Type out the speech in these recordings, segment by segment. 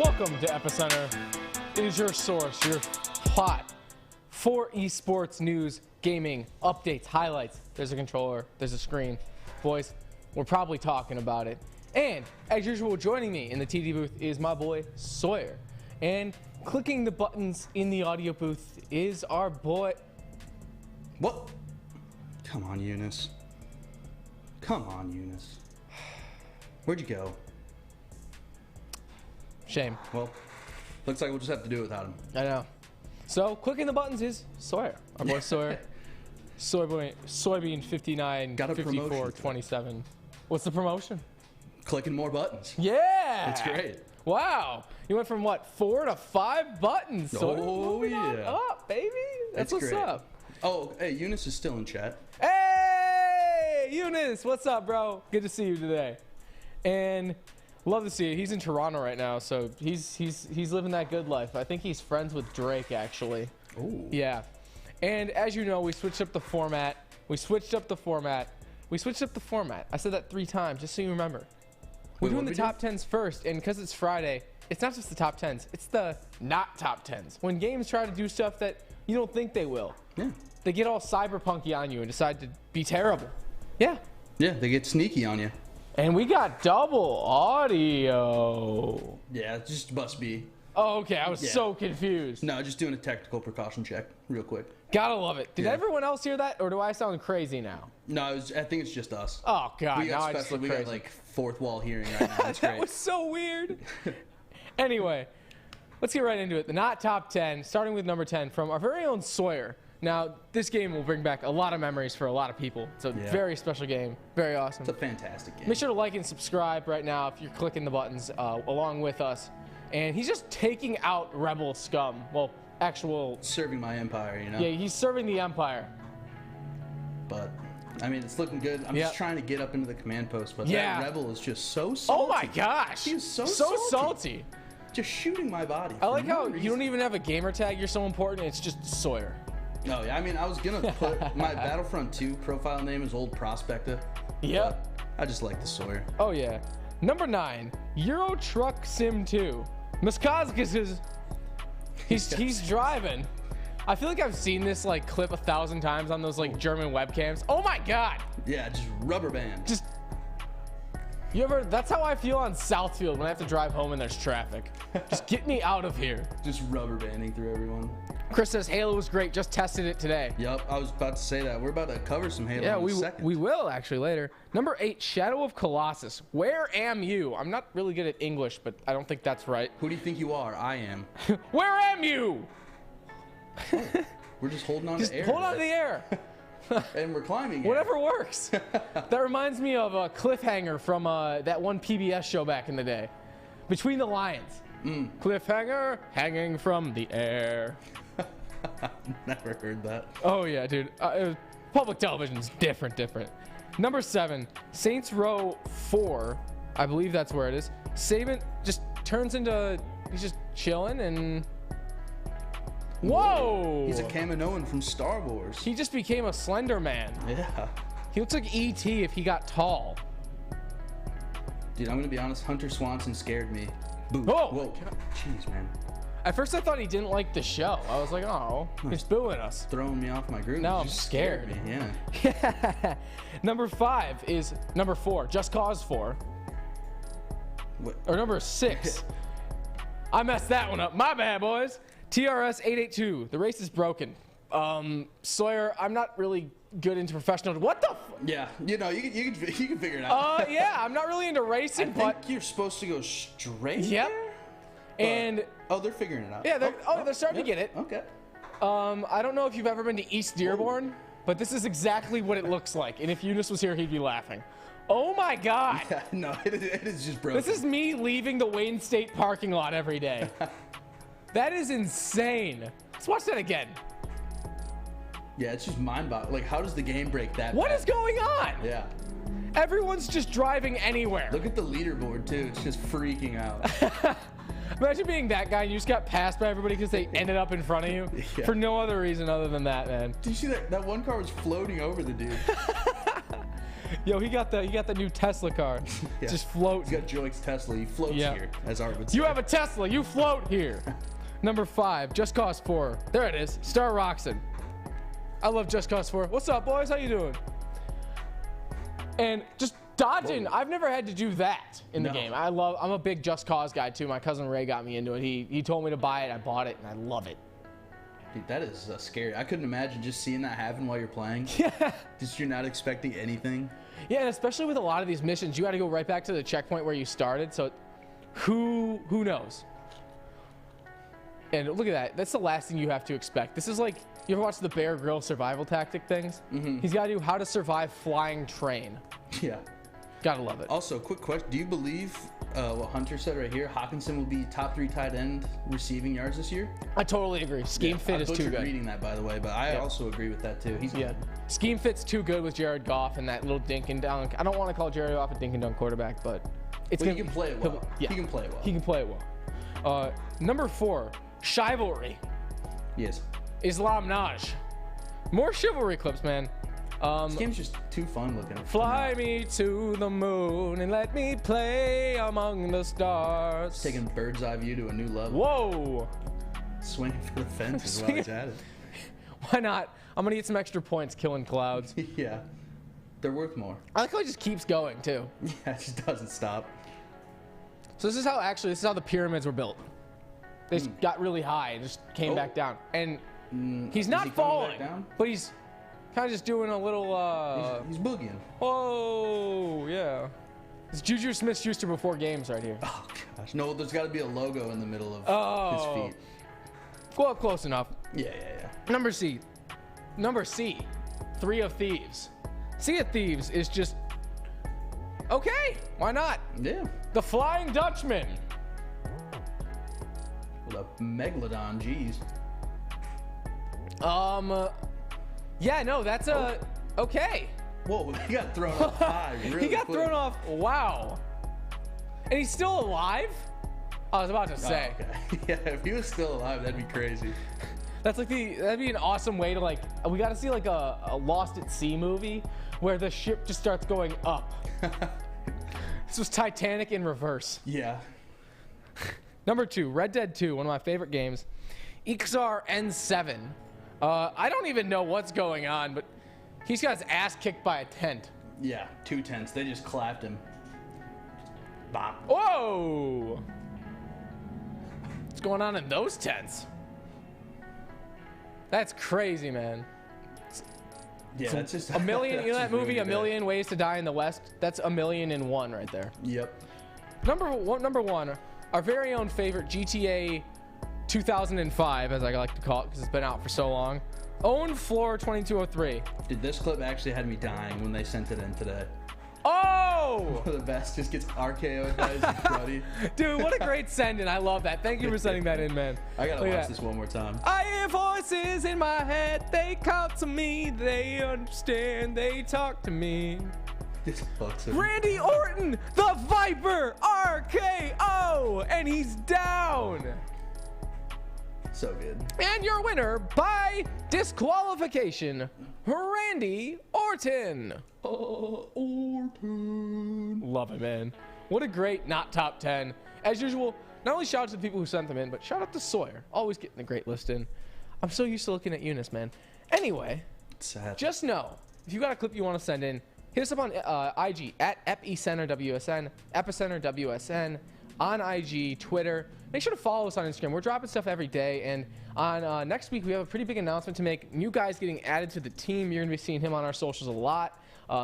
Welcome to EpEcenter. It is your source, your plot for esports news, gaming, updates, highlights. There's a controller, there's a screen. Boys, we're probably talking about it. And as usual, joining me in the TD booth is my boy Sawyer. And clicking the buttons in the audio booth is our boy... What? Come on, Eunice. Come on, Eunice. Where'd you go? Shame. Well, looks like we'll just have to do it without him. I know. So, clicking the buttons is Sawyer. Our boy Sawyer. Soybean 59, Got a 54, promotion. 27. What's the promotion? Clicking more buttons. Yeah! It's great. Wow. You went from what, 4 to 5 buttons? Sawyer. Oh, Moving on yeah. up, baby. That's what's great. up. Oh, hey, Eunice is still in chat. Hey, Eunice, what's up, bro? Good to see you today. And love to see you. He's in Toronto right now, so he's living that good life. I think he's friends with Drake, actually. Ooh. Yeah. And as you know, we switched up the format. I said that 3 times, just so you remember. We're doing the top 10s first, and because it's Friday, it's not just the top 10s, it's the not top 10s. When games try to do stuff that you don't think they will. Yeah. They get all cyberpunky on you and decide to be terrible. Yeah. Yeah, they get sneaky on you. And we got double audio. Yeah, it just must be. Oh, okay. I was so confused. No, just doing a technical precaution check real quick. Gotta love it. Did everyone else hear that, or do I sound crazy now? No, I think it's just us. Oh, God. We Now I got just look we crazy. got like fourth wall hearing right now. That's That great. was so weird. Anyway, let's get right into it. The not top 10, starting with number 10 from our very own Sawyer. Now, this game will bring back a lot of memories for a lot of people. It's a very special game. Very awesome. It's a fantastic game. Make sure to like and subscribe right now if you're clicking the buttons along with us. And he's just taking out Rebel scum. Well, actual... Serving my empire, you know? Yeah, he's serving the Empire. But, I mean, it's looking good. I'm just trying to get up into the command post, but that Rebel is just so salty. Oh my gosh. He is so salty. Just shooting my body. I like how you don't even have a gamer tag. You're so important. It's just Sawyer. No, yeah, I mean, I was going to put my Battlefront 2 profile name as Old Prospector. Yep. I just like the Sawyer. Oh, yeah. Number 9, Euro Truck Sim 2. Muskazkis is... He's driving. I feel like I've seen this like clip 1,000 times on those like German webcams. Oh my God. Yeah, just rubber band. Just... That's how I feel on Southfield when I have to drive home and there's traffic. Just get me out of here. Just rubber banding through everyone. Chris says Halo was great. Just tested it today. Yep, I was about to say that. We're about to cover some Halo in a second. We will actually later. Number 8, Shadow of Colossus. Where am you? I'm not really good at English, but I don't think that's right. Who do you think you are? I am. Where am you? We're just holding on Just to air. hold on to the air. And we're climbing. Whatever works. That reminds me of a cliffhanger from that one PBS show back in the day. Between the Lions. Cliffhanger hanging from the air. Never heard that. Oh yeah, dude. Public television's different. Number 7, Saints Row 4. I believe that's where it is. Saban just turns into... He's just chilling and... Whoa! He's a Kaminoan from Star Wars. He just became a Slender Man. Yeah. He looks like E.T. if he got tall. Dude, I'm going to be honest. Hunter Swanson scared me. Boo. Whoa. Whoa. Jeez, man. At first I thought he didn't like the show. I was like, oh, he's booing us. Throwing me off my groove. Now I'm Just scared. Me. Yeah. Number 5 is number 4, Just Cause 4. What? Or number 6. I messed that one up. My bad, boys. TRS 882. The race is broken. Sawyer, I'm not really good into professional. What the? Yeah, you know, you can figure it out. Yeah, I'm not really into racing, I think you're supposed to go straight. Yep. There, and they're figuring it out. yeah, they're starting to get it. Okay. I don't know if you've ever been to East Dearborn, but this is exactly what it looks like. And if Eunice was here, he'd be laughing. Oh my God. Yeah, no, it is just broken. This is me leaving the Wayne State parking lot every day. That is insane. Let's watch that again. Yeah, it's just mind-boggling. Like, how does the game break that? What bad? is going on? Yeah. Everyone's just driving anywhere. Look at the leaderboard too. It's just freaking out. Imagine being that guy and you just got passed by everybody because they ended up in front of you for no other reason other than that, man. Did you see that? That one car was floating over the dude. Yo, he got the new Tesla car. Yeah. Just floating. He's got Joey's Tesla. He floats here, as Art would say. You have a Tesla. You float here. Number 5, Just Cause 4. There it is. Star Roxon. I love Just Cause 4. What's up, boys? How you doing? And just dodging. Whoa. I've never had to do that in the game. I'm a big Just Cause guy too. My cousin Ray got me into it. He told me to buy it. I bought it, and I love it. Dude, that is scary. I couldn't imagine just seeing that happen while you're playing. Yeah. Just you're not expecting anything. Yeah, and especially with a lot of these missions, you got to go right back to the checkpoint where you started. So, who knows? And look at that. That's the last thing you have to expect. This is like, you ever watch the Bear Grylls survival tactic things? Mm-hmm. He's got to do how to survive flying train. Yeah. Gotta love it. Also, quick question. Do you believe what Hunter said right here? Hawkinson will be top 3 tight end receiving yards this year? I totally agree. Scheme fit is too good. I'm reading that, by the way, but I also agree with that, too. He's good. Scheme fit's too good with Jared Goff and that little dink and dunk. I don't want to call Jared Goff a dink and dunk quarterback, but it's he can play it well. He can play it well. He can play it well. Number 4, Chivalry. Yes. Islam Naj. More chivalry clips, man. This game's just too fun looking. Fly me to the moon and let me play among the stars. It's taking bird's eye view to a new level. Whoa! Swinging for the fences while he's at it. Why not? I'm gonna get some extra points killing clouds. Yeah. They're worth more. I like how it just keeps going too. Yeah, it just doesn't stop. So this is how the pyramids were built. They just got really high and just came back down. And he's not falling, but he's kind of just doing a little. He's boogieing. Oh yeah. It's Juju Smith-Schuster before games right here. Oh gosh, no! There's got to be a logo in the middle of his feet. Well, close enough. Yeah. Number C, 3 of Thieves. Sea of Thieves is just okay. Why not? Yeah. The Flying Dutchman. With a megalodon, jeez. Yeah, no, that's okay. Whoa, he got thrown off high really He got thrown off, wow. And he's still alive? I was about to say. Oh, okay. Yeah, if he was still alive, that'd be crazy. That's like that'd be an awesome way to we gotta see like a Lost at Sea movie where the ship just starts going up. This was Titanic in reverse. Yeah. Number 2, Red Dead 2, one of my favorite games. Ixar N7. I don't even know what's going on, but he's got his ass kicked by a tent. Yeah, 2 tents. They just clapped him. Bop. Whoa! What's going on in those tents? That's crazy, man. Yeah, that's just a million. You know that movie, really A Million Ways to Die in the West? That's 1,000,001 right there. Yep. Number one, our very own favorite GTA 2005, as I like to call it, because it's been out for so long. Own Floor 2203. Dude, this clip actually had me dying when they sent it in today. Oh! The best just gets RKO'd by his buddy. Dude, what a great send-in. I love that. Thank you for sending that in, man. I gotta watch this one more time. I hear voices in my head. They call to me. They understand. They talk to me. Randy Orton, the Viper, RKO, and he's down. So good. And your winner by disqualification, Randy Orton. Orton. Love it, man. What a great not top 10. As usual, not only shout out to the people who sent them in, but shout out to Sawyer. Always getting a great list in. I'm so used to looking at Eunice, man. Anyway, just know, if you got a clip you want to send in, hit us up on IG at EpEcenter WSN, EpEcenter WSN, on IG, Twitter. Make sure to follow us on Instagram. We're dropping stuff every day. And on next week, we have a pretty big announcement to make. New guys getting added to the team. You're going to be seeing him on our socials a lot.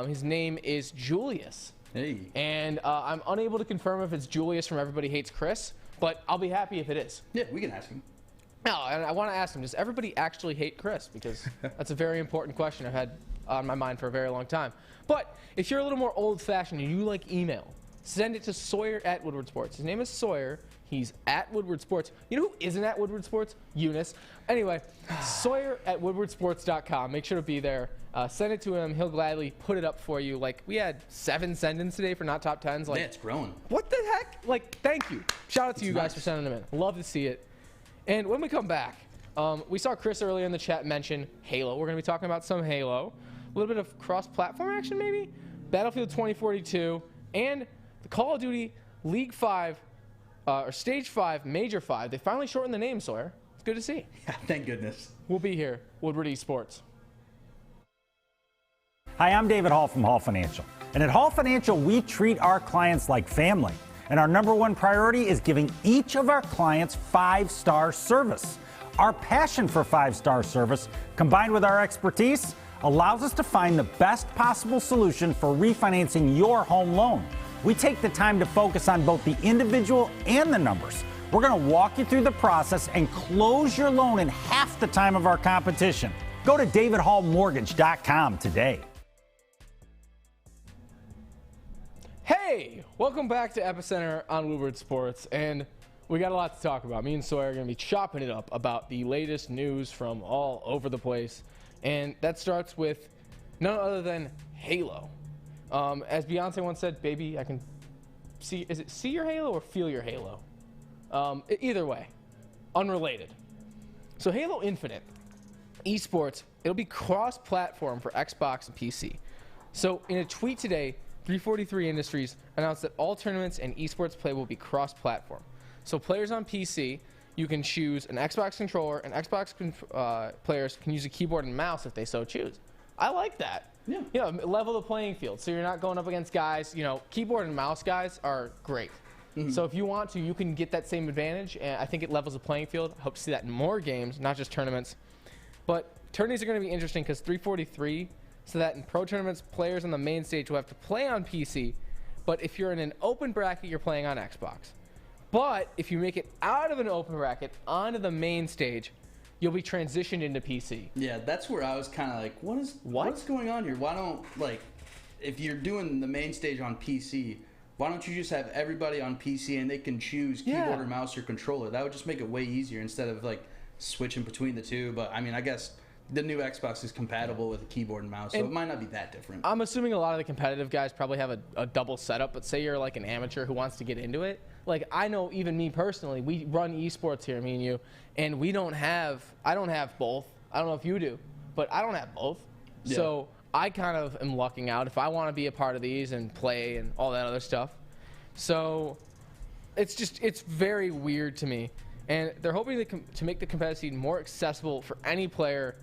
His name is Julius. Hey. And I'm unable to confirm if it's Julius from Everybody Hates Chris, but I'll be happy if it is. Yeah, we can ask him. No, and I want to ask him, does everybody actually hate Chris? Because that's a very important question I've had on my mind for a very long time. But if you're a little more old-fashioned and you like email, send it to Sawyer at Woodward Sports. His name is Sawyer. He's at Woodward Sports. You know who isn't at Woodward Sports? Eunice. Anyway, Sawyer at woodwardsports.com. Make sure to be there. Send it to him. He'll gladly put it up for you. Like, we had 7 send-ins today for not top 10s. Like, man, it's growing. What the heck? Like, thank you. Shout out to you guys for sending them in. Love to see it. And when we come back, we saw Chris earlier in the chat mention Halo. We're going to be talking about some Halo. A little bit of cross-platform action, maybe? Battlefield 2042, and the Call of Duty League 5, or Stage 5, Major 5. They finally shortened the name, Sawyer. It's good to see. Yeah, thank goodness. We'll be here. Woodward ESports. Hi, I'm David Hall from Hall Financial. And at Hall Financial, we treat our clients like family. And our number one priority is giving each of our clients 5-star service. Our passion for 5-star service, combined with our expertise, allows us to find the best possible solution for refinancing your home loan. We take the time to focus on both the individual and the numbers. We're going to walk you through the process and close your loan in half the time of our competition. Go to davidhallmortgage.com today. Hey, welcome back to EpEcenter on Woodward Sports, and we got a lot to talk about. Me and Sawyer are going to be chopping it up about the latest news from all over the place, and that starts with none other than Halo. As Beyonce once said, baby, I can see, is it see your Halo or feel your Halo? Either way, unrelated. So Halo Infinite, esports, it'll be cross-platform for Xbox and PC. So in a tweet today, 343 Industries announced that all tournaments and esports play will be cross-platform. So players on PC, you can choose an Xbox controller, and Xbox players can use a keyboard and mouse if they so choose. I like that. Yeah. You know, level the playing field. So you're not going up against guys, you know, keyboard and mouse guys are great. Mm-hmm. So if you want to, you can get that same advantage, and I think it levels the playing field. I hope to see that in more games, not just tournaments. But tourneys are going to be interesting because 343, so that in pro tournaments, players on the main stage will have to play on PC, but if you're in an open bracket, you're playing on Xbox. But if you make it out of an open bracket onto the main stage, you'll be transitioned into PC. Yeah, that's where I was kind of like, what's going on here? Why don't, like, if you're doing the main stage on PC, why don't you just have everybody on PC and they can choose keyboard or mouse or controller? That would just make it way easier instead of, like, switching between the two. But, I mean, I guess the new Xbox is compatible with a keyboard and mouse, so it might not be that different. I'm assuming a lot of the competitive guys probably have a double setup, but say you're like an amateur who wants to get into it. Like, I know even me personally, we run esports here, me and you, and I don't have both. I don't know if you do, but I don't have both. Yeah. So I kind of am lucking out if I want to be a part of these and play and all that other stuff. So it's very weird to me. And they're hoping to make the competitive scene more accessible for any player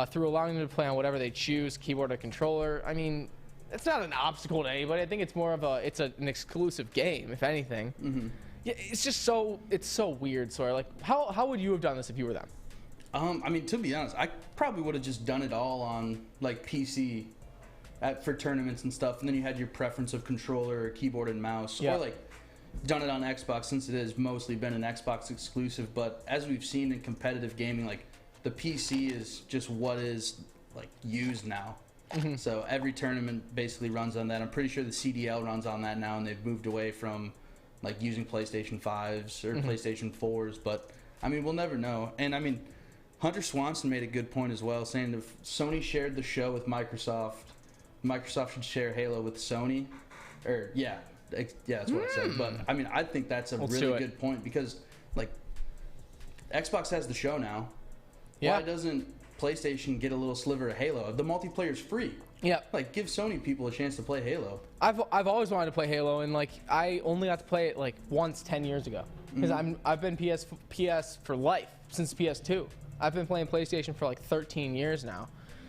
through allowing them to play on whatever they choose, keyboard or controller. I mean, it's not an obstacle to anybody. I think it's more of an exclusive game, if anything. Mm-hmm. Yeah, it's just so weird. So, like, how would you have done this if you were them? I mean, to be honest, I probably would have just done it all on like PC for tournaments and stuff, and then you had your preference of controller or keyboard and mouse, or like done it on Xbox since it has mostly been an Xbox exclusive. But as we've seen in competitive gaming, like, the PC is just what is like used now. Mm-hmm. So every tournament basically runs on that. I'm pretty sure the CDL runs on that now, and they've moved away from like using PlayStation 5s or PlayStation 4s. But I mean, we'll never know. And I mean, Hunter Swanson made a good point as well, saying if Sony shared the show with Microsoft, Microsoft should share Halo with Sony. Or that's what I said. But I mean, I think that's a really good point because like Xbox has the show now. Yeah. Why doesn't PlayStation get a little sliver of Halo? The multiplayer's free. Yeah. Like, give Sony people a chance to play Halo. I've always wanted to play Halo, and like I only got to play it like once 10 years ago because I've been PS for life since PS2. I've been playing PlayStation for like 13 years now.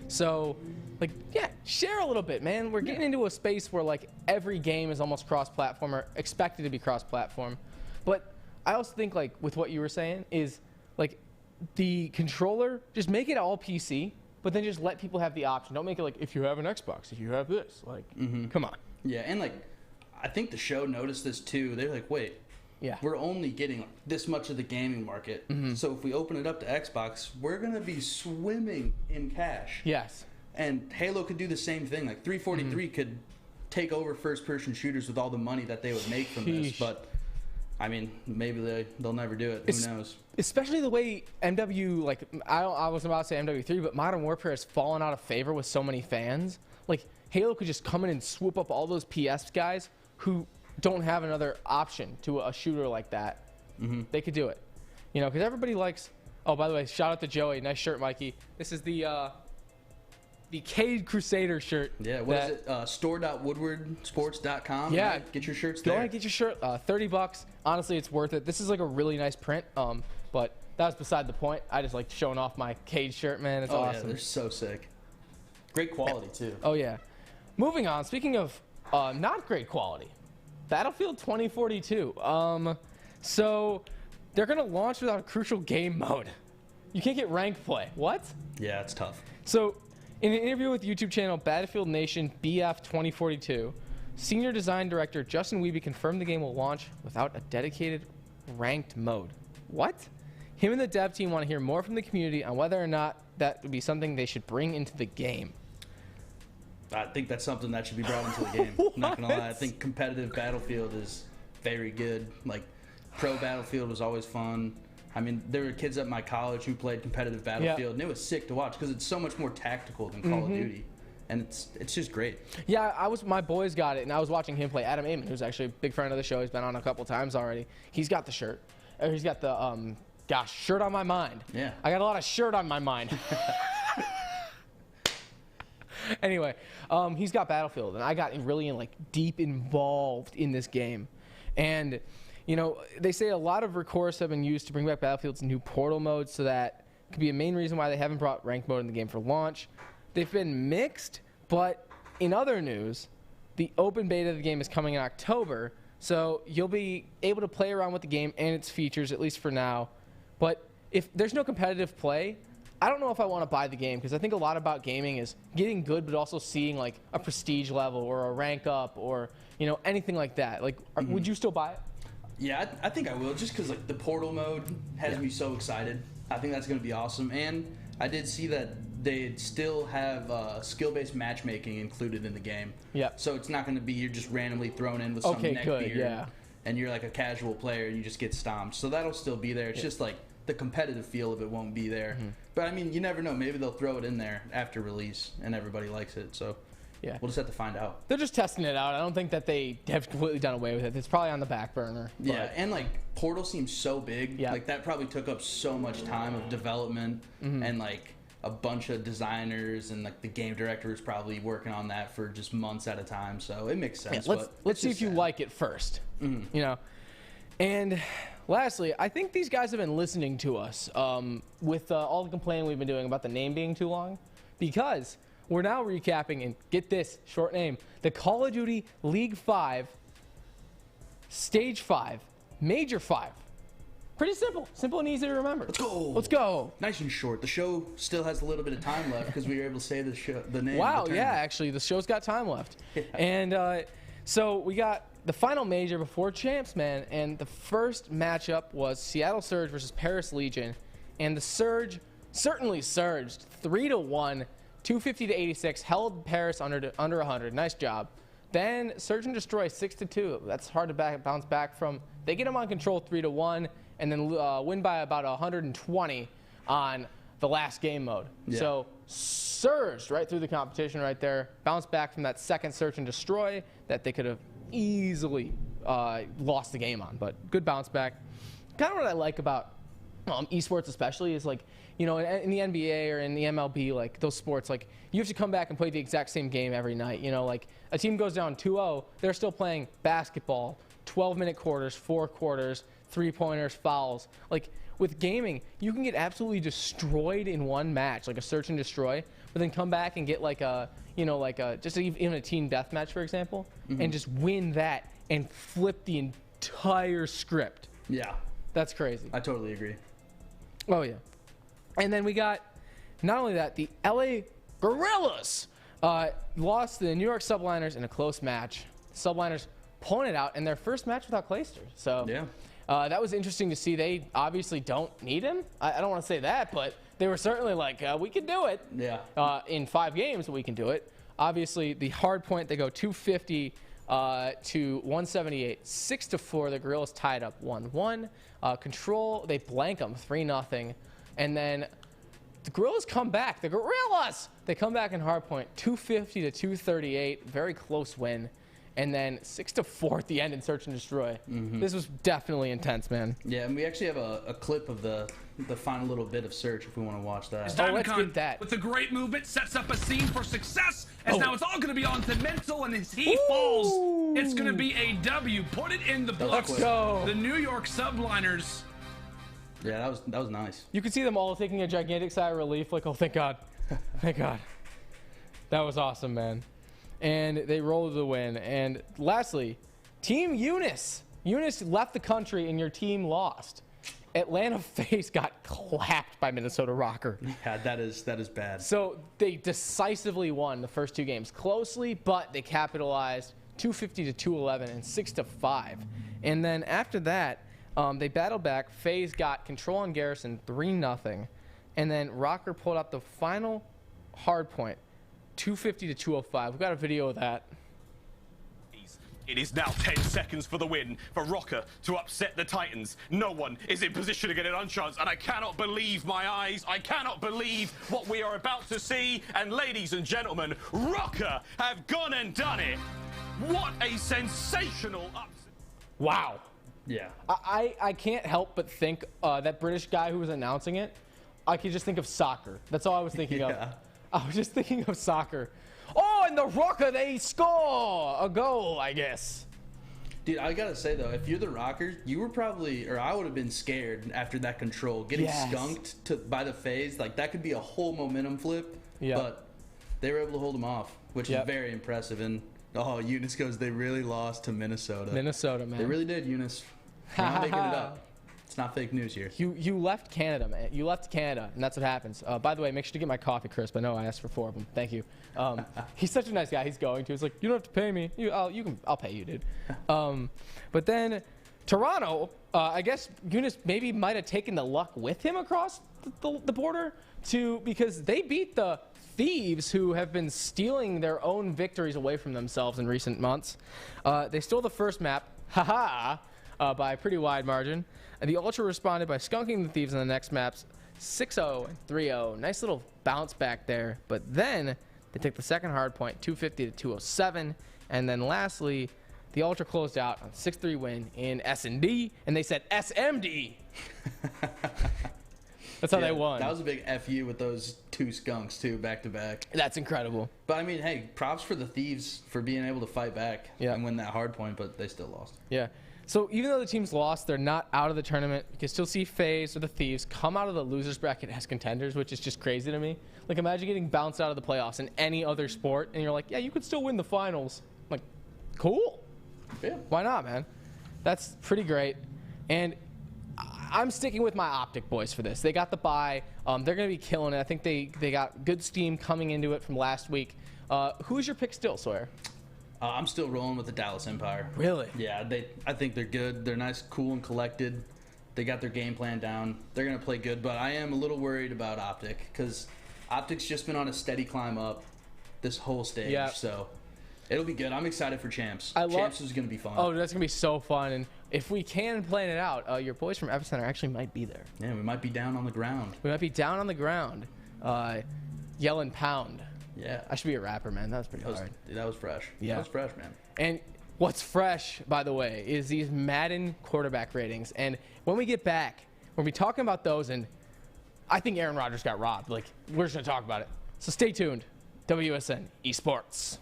So, like, yeah, share a little bit, man. We're getting into a space where like every game is almost cross-platform or expected to be cross-platform. But I also think like with what you were saying is like the controller, just make it all PC, but then just let people have the option. Don't make it like, if you have an Xbox, if you have this. Like, come on. Yeah, and like, I think the show noticed this too. They're like, wait, we're only getting this much of the gaming market. So if we open it up to Xbox, we're going to be swimming in cash. Yes. And Halo could do the same thing. Like, 343 could take over first-person shooters with all the money that they would make from this, but I mean, maybe they'll never do it. Who knows? Especially the way MW, like, I was about to say MW3, but Modern Warfare has fallen out of favor with so many fans. Like, Halo could just come in and swoop up all those PS guys who don't have another option to a shooter like that. They could do it. You know, because everybody likes... Oh, by the way, shout out to Joey. Nice shirt, Mikey. This is the the Cade Crusader shirt. Yeah, what is it? Store.woodwardsports.com. Yeah. Right? Get your shirts Go there. ahead, get your shirt. $30. Honestly, it's worth it. This is like a really nice print, but that was beside the point. I just like showing off my Cade shirt, man. It's awesome. Yeah, they're so sick. Great quality, too. Oh, yeah. Moving on, speaking of not great quality, Battlefield 2042. So they're going to launch without a crucial game mode. You can't get ranked play. What? Yeah, it's tough. So in an interview with YouTube channel Battlefield Nation BF 2042, Senior Design Director Justin Wiebe confirmed the game will launch without a dedicated ranked mode. What? Him and the dev team want to hear more from the community on whether or not that would be something they should bring into the game. I think that's something that should be brought into the game. Not gonna lie, I think competitive Battlefield is very good. Like, pro Battlefield was always fun. I mean, there were kids at my college who played competitive Battlefield, and it was sick to watch because it's so much more tactical than Call of Duty, and it's just great. Yeah, my boys got it, and I was watching him play. Adam Amon, who's actually a big friend of the show, he's been on a couple times already. He's got the shirt. He's got the shirt on my mind. Yeah, I got a lot of shirt on my mind. Anyway, he's got Battlefield, and I got really deep involved in this game, and you know, they say a lot of recourse have been used to bring back Battlefield's new portal mode, so that could be a main reason why they haven't brought ranked mode in the game for launch. They've been mixed, but in other news, the open beta of the game is coming in October, so you'll be able to play around with the game and its features, at least for now. But if there's no competitive play, I don't know if I want to buy the game, because I think a lot about gaming is getting good, but also seeing like a prestige level or a rank up or, you know, anything like that. Like, would you still buy it? Yeah, I think I will, just because like the portal mode has me so excited. I think that's going to be awesome. And I did see that they still have skill-based matchmaking included in the game. Yeah. So it's not going to be you're just randomly thrown in with some neckbeard, yeah, and you're like a casual player and you just get stomped. So that'll still be there. It's just like the competitive feel of it won't be there. But I mean, you never know. Maybe they'll throw it in there after release and everybody likes it. So yeah, we'll just have to find out. They're just testing it out. I don't think that they have completely done away with it. It's probably on the back burner. Yeah, and like Portal seems so big. Yeah. Like that probably took up so much time of development and like a bunch of designers, and like the game director was probably working on that for just months at a time. So it makes sense. Yeah, let's see if you like it first. You know, and lastly, I think these guys have been listening to us with all the complaining we've been doing about the name being too long, because we're now recapping, and get this short name, the Call of Duty League 5, Stage 5, Major 5. Pretty simple. Simple and easy to remember. Let's go. Let's go. Nice and short. The show still has a little bit of time left because we were able to say the name. Wow, yeah, actually, the show's got time left. Yeah. And so we got the final major before Champs, man, and the first matchup was Seattle Surge versus Paris Legion, and the Surge certainly surged 3-1. 250 to 86, held Paris under 100. Nice job. Then Surge and Destroy 6-2. That's hard to bounce back from. They get them on control 3-1, and then win by about 120 on the last game mode. Yeah. So surged right through the competition right there. Bounced back from that second Search and Destroy that they could have easily lost the game on. But good bounce back. Kind of what I like about esports especially is, like, you know, in the NBA or in the MLB, like those sports, like you have to come back and play the exact same game every night. You know, like a team goes down 2-0, they're still playing basketball, 12-minute quarters, 4 quarters, 3-pointers, fouls. Like with gaming, you can get absolutely destroyed in one match, like a Search and Destroy, but then come back and get like a, you know, like a, just even a team deathmatch, for example, and just win that and flip the entire script. Yeah. That's crazy. I totally agree. Oh, yeah. And then we got, not only that, the LA Gorillas lost to the New York Subliners in a close match. The Subliners pulling it out in their first match without Clayster. So yeah, that was interesting to see. They obviously don't need him. I don't want to say that, but they were certainly like, we can do it. Yeah. In 5 games, we can do it. Obviously, the hard point, they go 250 to 178, 6-4. The Gorillas tied up 1-1. Control, they blank them 3-0. And then the Gorillas come back. They come back in hardpoint, 250 to 238. Very close win. and then 6-4 at the end in Search and Destroy. This was definitely intense, man. Yeah, and we actually have a clip of the final little bit of Search if we want to watch that. Let's get that. With a great movement, sets up a scene for success, as now it's all going to be on to Mental, and as he falls, it's going to be a W. Put it in the books. Let's go. The New York Subliners. Yeah, that was nice. You could see them all taking a gigantic sigh of relief, like, oh, thank God. Thank God. That was awesome, man. And they rolled the win. And lastly, Team Eunice. Eunice left the country and your team lost. Atlanta FaZe got clapped by Minnesota Rocker. Yeah, that is bad. So they decisively won the first 2 games closely, but they capitalized 250 to 211 and 6-5. And then after that, they battled back. FaZe got control on Garrison 3-0. And then Rocker pulled out the final hard point, 250 to 205. We've got a video of that. It is now 10 seconds for the win for Rocker to upset the Titans. No one is in position to get an unchance, and I cannot believe my eyes. I cannot believe what we are about to see. And ladies and gentlemen, Rocker have gone and done it. What a sensational upset. Wow. Yeah. I can't help but think that British guy who was announcing it, I could just think of soccer. That's all I was thinking of. I was just thinking of soccer. Oh, and the Rocker, they score a goal, I guess. Dude, I gotta say though, if you're the Rockers, you were probably, or I would have been scared after that control, getting skunked by the FaZe. Like that could be a whole momentum flip. Yeah. But they were able to hold them off, which is very impressive. And Eunice goes, they really lost to Minnesota. Minnesota, man. They really did, Eunice. You're not making it up. It's not fake news here. You left Canada, man. You left Canada, and that's what happens. By the way, make sure to get my coffee crisp. I know I asked for 4 of them. Thank you. He's such a nice guy. He's going to. He's like, you don't have to pay me. I'll pay you, dude. But then Toronto, I guess Eunice maybe might have taken the luck with him across the border because they beat the Thieves, who have been stealing their own victories away from themselves in recent months. They stole the first map, by a pretty wide margin. And the Ultra responded by skunking the Thieves on the next maps, 6-0 and 3-0. Nice little bounce back there. But then they took the second hard point, 250 to 207. And then lastly, the Ultra closed out on 6-3 win in S&D, and they said SMD. That's how they won. That was a big FU with those 2 skunks, too, back-to-back. That's incredible. But, I mean, hey, props for the Thieves for being able to fight back and win that hard point, but they still lost. Yeah. So even though the team's lost, they're not out of the tournament. You can still see FaZe or the Thieves come out of the losers bracket as contenders, which is just crazy to me. Like, imagine getting bounced out of the playoffs in any other sport, and you're like, yeah, you could still win the finals. I'm like, cool. Yeah. Why not, man? That's pretty great. And I'm sticking with my Optic boys for this. They got the bye. They're going to be killing it. I think they got good steam coming into it from last week. Who's your pick still, Sawyer? I'm still rolling with the Dallas Empire. Really? Yeah, I think they're good. They're nice, cool, and collected. They got their game plan down. They're going to play good, but I am a little worried about Optic because Optic's just been on a steady climb up this whole stage. Yeah. So it'll be good. I'm excited for Champs. Champs is going to be fun. Oh, that's going to be so fun. And if we can plan it out, your boys from EpEcenter actually might be there. Yeah, we might be down on the ground. Yelling pound. Yeah. I should be a rapper, man. That was pretty hard. That was fresh. Yeah. That was fresh, man. And what's fresh, by the way, is these Madden quarterback ratings. And when we get back, we'll be talking about those. And I think Aaron Rodgers got robbed. Like, we're just going to talk about it. So stay tuned. WSN Esports.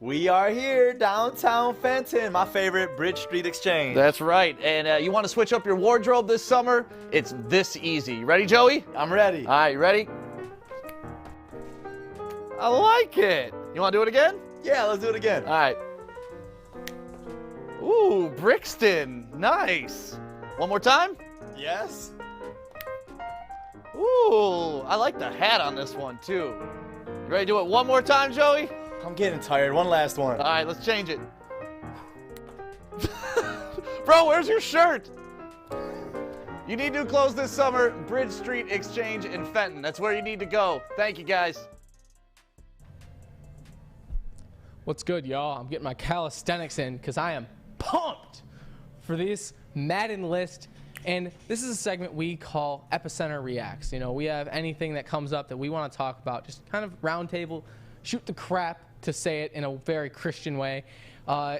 We are here, downtown Fenton, my favorite Bridge Street Exchange. That's right. And you want to switch up your wardrobe this summer? It's this easy. You ready, Joey? I'm ready. All right, you ready? I like it. You want to do it again? Yeah, let's do it again. All right. Ooh, Brixton. Nice. One more time? Yes. Ooh, I like the hat on this one, too. You ready to do it one more time, Joey? I'm getting tired. One last one. All right, let's change it. Bro, where's your shirt? You need new clothes this summer. Bridge Street Exchange in Fenton. That's where you need to go. Thank you, guys. What's good, y'all? I'm getting my calisthenics in because I am pumped for this Madden list. And this is a segment we call EpEcenter Reacts. You know, we have anything that comes up that we want to talk about, just kind of round table, shoot the crap, to say it in a very Christian way,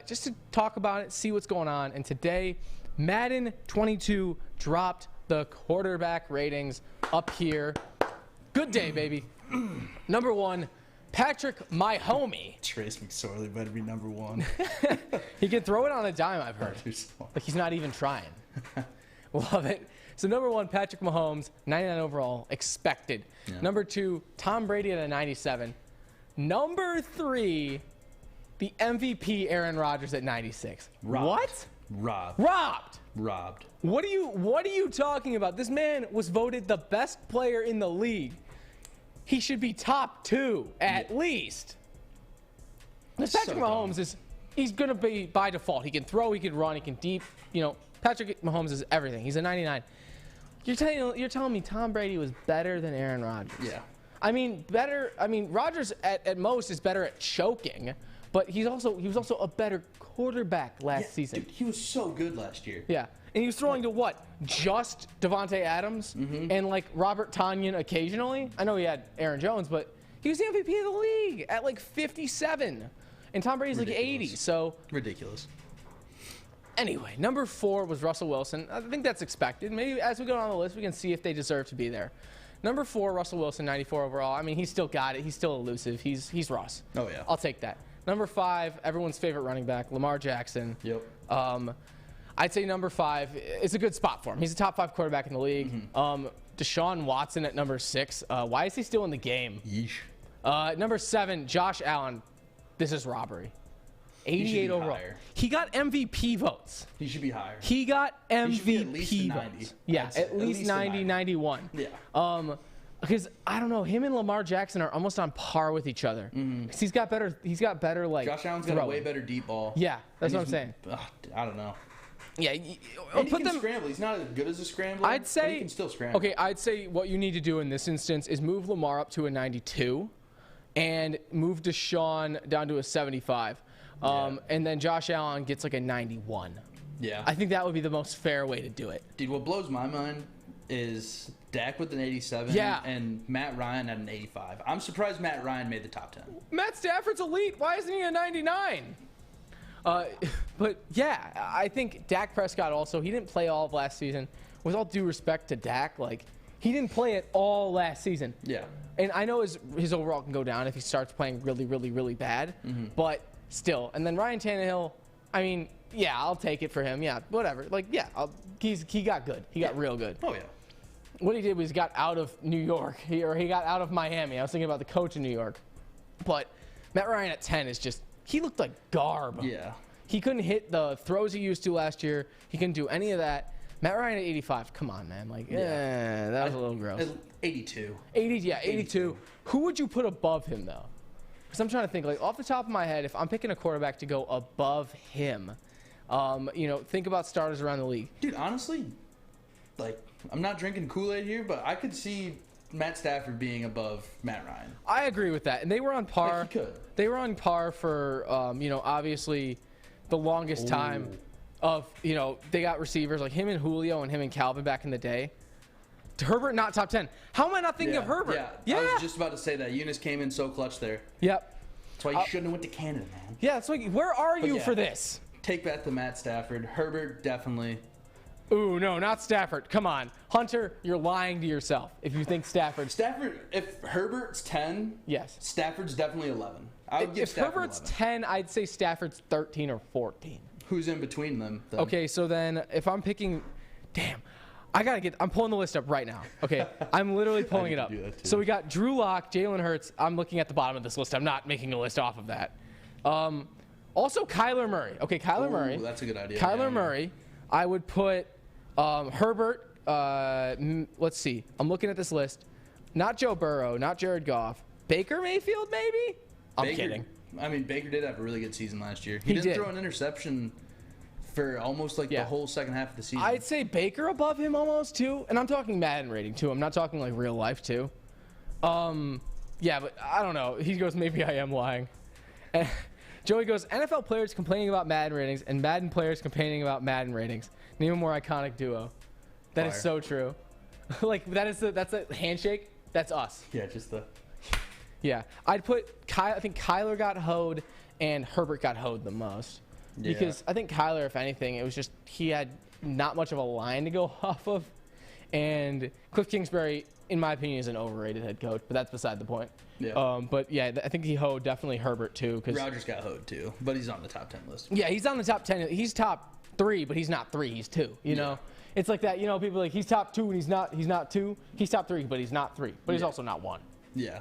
just to talk about it, see what's going on. And today, Madden 22 dropped the quarterback ratings up here. Good day, baby. Number 1, Patrick, my homie. Trace McSorley better be number 1. He can throw it on a dime, I've heard. Like he's not even trying. Love it. So number 1, Patrick Mahomes, 99 overall, expected. Yeah. Number 2, Tom Brady at a 97. Number 3, the MVP Aaron Rodgers at 96. Robbed. What? Robbed. What are you talking about? This man was voted the best player in the league. He should be top 2 at least. Patrick Mahomes he's going to be by default. He can throw, he can run, he can deep. You know, Patrick Mahomes is everything. He's a 99. You're telling me Tom Brady was better than Aaron Rodgers? Yeah. I mean, Rodgers at most is better at choking, but he was also a better quarterback last season. Dude, he was so good last year. Yeah. And he was throwing to what? Just Devontae Adams and like Robert Tonyan occasionally. I know he had Aaron Jones, but he was the MVP of the league at like 57. And Tom Brady's like 80, so. Ridiculous. Anyway, number 4 was Russell Wilson. I think that's expected. Maybe as we go down the list, we can see if they deserve to be there. Number 4, Russell Wilson, 94 overall. I mean, he's still got it. He's still elusive. He's Russ. Oh, yeah. I'll take that. Number 5, everyone's favorite running back, Lamar Jackson. Yep. I'd say number 5 is a good spot for him. He's a top 5 quarterback in the league. Deshaun Watson at number 6. Why is he still in the game? Yeesh. Number 7, Josh Allen. This is robbery. 88 overall. Higher. He got MVP votes. He should be higher. He got MVP He should be at least votes. 90. Yeah, at least 90, 91. Yeah. Because I don't know, him and Lamar Jackson are almost on par with each other. Because he's got better like. Josh Allen's got a way better deep ball. Yeah, that's what I'm saying. I don't know. Yeah, And he can scramble. He's not as good as a scrambler. I'd say but he can still scramble. Okay, I'd say what you need to do in this instance is move Lamar up to a 92, and move Deshaun down to a 75. And then Josh Allen gets like a 91. Yeah. I think that would be the most fair way to do it. Dude, what blows my mind is Dak with an 87 and Matt Ryan at an 85. I'm surprised Matt Ryan made the top 10. Matt Stafford's elite. Why isn't he a 99? But yeah, I think Dak Prescott also, he didn't play all of last season. With all due respect to Dak, like, he didn't play it all last season. Yeah. And I know his overall can go down if he starts playing really, really, really bad. But still. And then Ryan Tannehill, I mean, yeah, I'll take it for him. Yeah, whatever. Like, yeah, he got good. He got real good. Oh, yeah. What he did was he got out of New York. He got out of Miami. I was thinking about the coach in New York. But Matt Ryan at 10 is just, he looked like garb. Yeah. He couldn't hit the throws he used to last year. He couldn't do any of that. Matt Ryan at 85. Come on, man. Like, that was a little gross. 82. 82. Who would you put above him, though? Because I'm trying to think, like, off the top of my head, if I'm picking a quarterback to go above him, think about starters around the league. Dude, honestly, like, I'm not drinking Kool-Aid here, but I could see Matt Stafford being above Matt Ryan. I agree with that. And they were on par. Like, he could. They were on par for, obviously the longest time of, they got receivers like him and Julio and him and Calvin back in the day. Herbert not top 10. How am I not thinking of Herbert? Yeah, I was just about to say that. Eunice came in so clutch there. Yep. That's why you shouldn't have went to Canada, man. Yeah, it's like, where are you for this? Take that to Matt Stafford. Herbert, definitely. Ooh, no, not Stafford. Come on. Hunter, you're lying to yourself if you think Stafford, if Herbert's 10, yes. Stafford's definitely 11. I would give if Stafford Herbert's 11. 10, I'd say Stafford's 13 or 14. Who's in between them, then? Okay, so then if I'm picking, I'm pulling the list up right now. Okay, I'm literally pulling it up. So we got Drew Lock, Jalen Hurts. I'm looking at the bottom of this list. I'm not making a list off of that. Also, Kyler Murray. Okay, Kyler Murray. That's a good idea. Kyler Murray. I would put Herbert. Let's see. I'm looking at this list. Not Joe Burrow. Not Jared Goff. Baker Mayfield, maybe? I'm kidding. I mean, Baker did have a really good season last year. He didn't throw an interception for almost like the whole second half of the season. I'd say Baker above him almost, too. And I'm talking Madden rating, too. I'm not talking, like, real life, too. Yeah, but I don't know. He goes, maybe I am lying. Joey goes, NFL players complaining about Madden ratings and Madden players complaining about Madden ratings. Name a more iconic duo. That is so true. Like, that's a handshake. That's us. Yeah, just the... Yeah, I'd put I think Kyler got hoed and Herbert got hoed the most. Yeah. Because I think Kyler, if anything, it was just he had not much of a line to go off of. And Cliff Kingsbury, in my opinion, is an overrated head coach, but that's beside the point. Yeah. But yeah, I think he hoed definitely Herbert too. Cause, Rodgers got hoed too, but he's on the top 10 list. yeah, he's on the top 10. He's top 3, but he's not 3. He's 2. You know, it's like that. You know, people are like he's top 2 and he's not 2. He's top 3, but he's not 3. But he's also not 1. Yeah.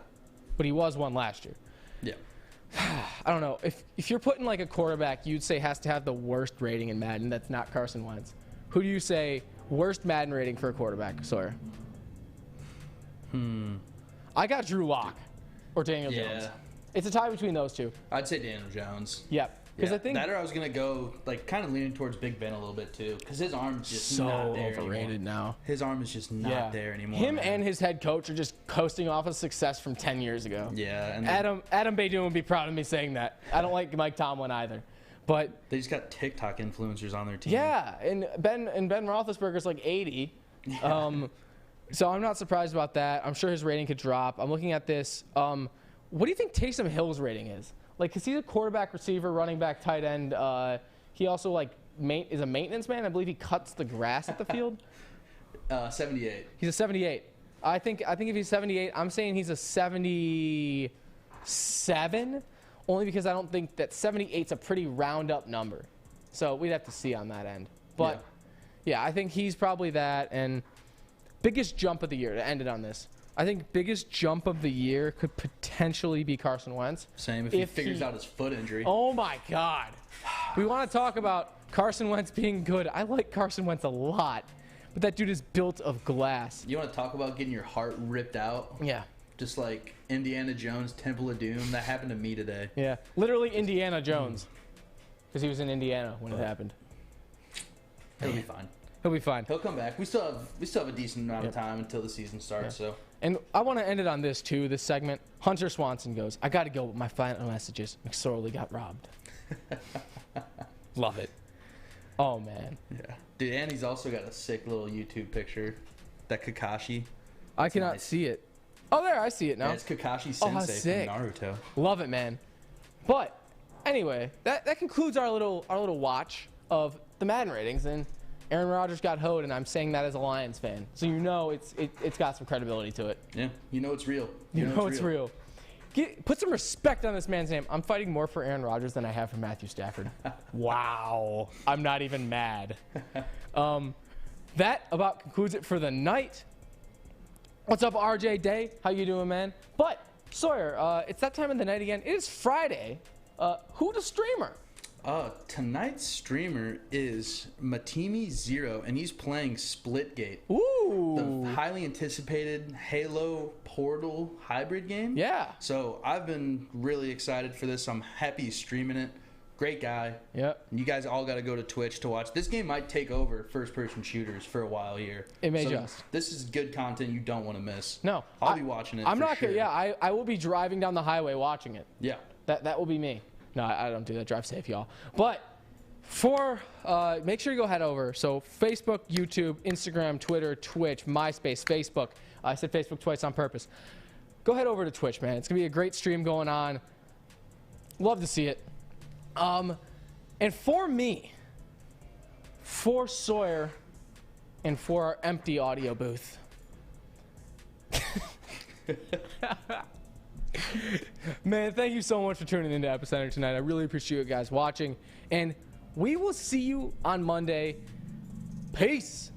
But he was 1 last year. Yeah. I don't know. If you're putting like a quarterback you'd say has to have the worst rating in Madden, that's not Carson Wentz. Who do you say worst Madden rating for a quarterback, Sawyer? I got Drew Lock or Daniel Jones. It's a tie between those two. I'd say Daniel Jones. Yep. Because I think that or I was gonna go like kind of leaning towards Big Ben a little bit too, because his arm's just so not there overrated anymore. now. His arm is just not there anymore. Him man. and his head coach are just coasting off of success from 10 years ago. Yeah. And Adam Badian would be proud of me saying that. I don't like Mike Tomlin either. But they just got TikTok influencers on their team. yeah, and Ben Roethlisberger's like 80. So I'm not surprised about that. I'm sure his rating could drop. I'm looking at this. What do you think Taysom Hill's rating is? Like, because he's a quarterback, receiver, running back, tight end. He also like is a maintenance man. I believe he cuts the grass at the field. 78. He's a 78. I think if he's 78, I'm saying he's a 77. Only because I don't think that 78's a pretty round up number. So we'd have to see on that end. But yeah, I think he's probably that. And biggest jump of the year, to end it on this, I think biggest jump of the year could potentially be Carson Wentz. Same if he figures out his foot injury. Oh my God. We want to talk about Carson Wentz being good. I like Carson Wentz a lot, but that dude is built of glass. You want to talk about getting your heart ripped out? Yeah. Just like Indiana Jones, Temple of Doom. That happened to me today. Yeah. Literally Indiana Jones. Because he was in Indiana when it happened. He'll be fine. He'll be fine. He'll come back. We still have a decent amount of time until the season starts. So. And I want to end it on this too. This segment. Hunter Swanson goes, "I got to go with my final messages. McSorley got robbed." Love it. Oh man. Yeah. Dude, and he's also got a sick little YouTube picture. That Kakashi. I cannot see it. Oh, there, I see it now. Yeah, it's Kakashi Oh, how Sensei sick. from Naruto. Love it, man. But anyway, that concludes our little watch of the Madden ratings. And Aaron Rodgers got hoed, and I'm saying that as a Lions fan, so you know it's got some credibility to it. Yeah, you know it's real. You know it's real. Put some respect on this man's name. I'm fighting more for Aaron Rodgers than I have for Matthew Stafford. Wow. I'm not even mad. That about concludes it for the night. What's up, RJ Day? How you doing, man? But, Sawyer, it's that time of the night again. It is Friday. Who the streamer? Tonight's streamer is Matimi Zero, and he's playing Splitgate. Ooh. The highly anticipated Halo Portal hybrid game. Yeah. So I've been really excited for this. I'm happy he's streaming it. Great guy. Yep. And you guys all got to go to Twitch to watch. This game might take over first-person shooters for a while here. It may just. This is good content you don't want to miss. No. I'll be watching it. I'm for not sure. gonna. Yeah, I will be driving down the highway watching it. Yeah. That will be me. No, I don't do that. Drive safe, y'all. But make sure you go head over. So Facebook, YouTube, Instagram, Twitter, Twitch, MySpace, Facebook. I said Facebook twice on purpose. Go head over to Twitch, man. It's gonna be a great stream going on. Love to see it. And for me, for Sawyer, and for our empty audio booth. Man, thank you so much for tuning into EpEcenter tonight. I really appreciate you guys watching. And we will see you on Monday. Peace.